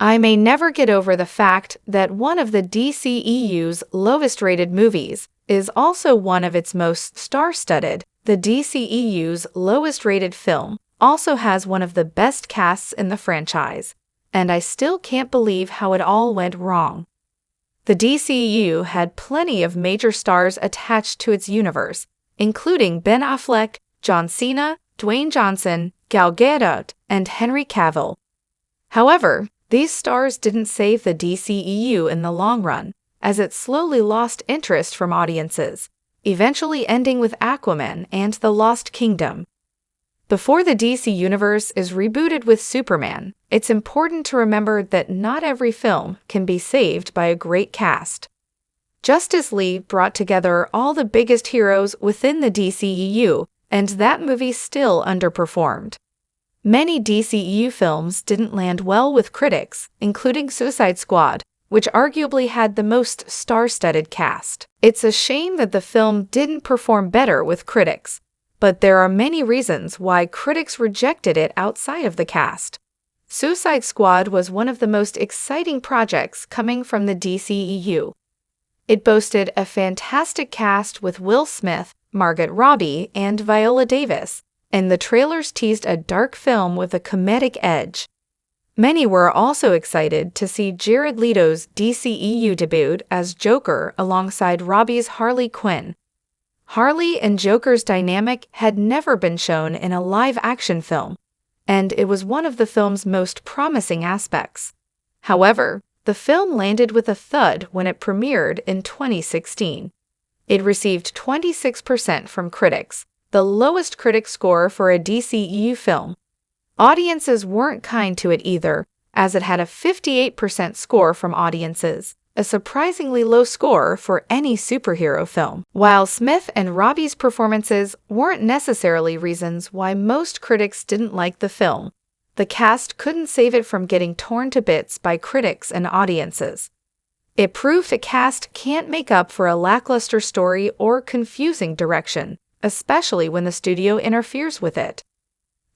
I may never get over the fact that one of the DCEU's lowest-rated movies is also one of its most star-studded. The DCEU's lowest-rated film also has one of the best casts in the franchise, and I still can't believe how it all went wrong. The DCEU had plenty of major stars attached to its universe, including Ben Affleck, John Cena, Dwayne Johnson, Gal Gadot, and Henry Cavill. However, these stars didn't save the DCEU in the long run, as it slowly lost interest from audiences, eventually ending with Aquaman and the Lost Kingdom. Before the DC Universe is rebooted with Superman, it's important to remember that not every film can be saved by a great cast. Justice League brought together all the biggest heroes within the DCEU, and that movie still underperformed. Many DCEU films didn't land well with critics, including Suicide Squad, which arguably had the most star-studded cast. It's a shame that the film didn't perform better with critics, but there are many reasons why critics rejected it outside of the cast. Suicide Squad was one of the most exciting projects coming from the DCEU. It boasted a fantastic cast with Will Smith, Margot Robbie, and Viola Davis, and the trailers teased a dark film with a comedic edge. Many were also excited to see Jared Leto's DCEU debut as Joker alongside Robbie's Harley Quinn. Harley and Joker's dynamic had never been shown in a live-action film, and it was one of the film's most promising aspects. However, the film landed with a thud when it premiered in 2016. It received 26% from critics, the lowest critic score for a DCEU film. Audiences weren't kind to it either, as it had a 58% score from audiences, a surprisingly low score for any superhero film. While Smith and Robbie's performances weren't necessarily reasons why most critics didn't like the film, the cast couldn't save it from getting torn to bits by critics and audiences. It proved a cast can't make up for a lackluster story or confusing direction, especially when the studio interferes with it.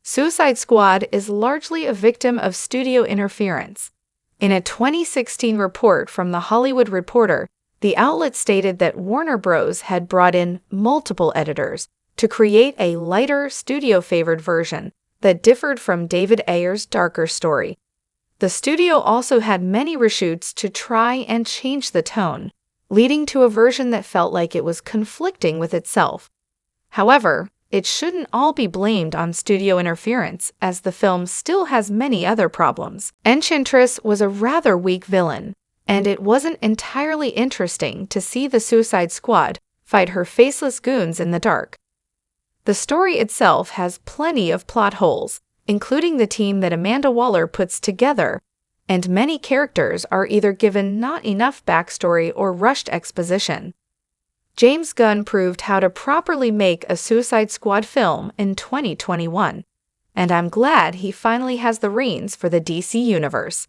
Suicide Squad is largely a victim of studio interference. In a 2016 report from The Hollywood Reporter, the outlet stated that Warner Bros. Had brought in multiple editors to create a lighter, studio-favored version that differed from David Ayer's darker story. The studio also had many reshoots to try and change the tone, leading to a version that felt like it was conflicting with itself. However, it shouldn't all be blamed on studio interference, as the film still has many other problems. Enchantress was a rather weak villain, and it wasn't entirely interesting to see the Suicide Squad fight her faceless goons in the dark. The story itself has plenty of plot holes, including the team that Amanda Waller puts together, and many characters are either given not enough backstory or rushed exposition. James Gunn proved how to properly make a Suicide Squad film in 2021, and I'm glad he finally has the reins for the DC Universe.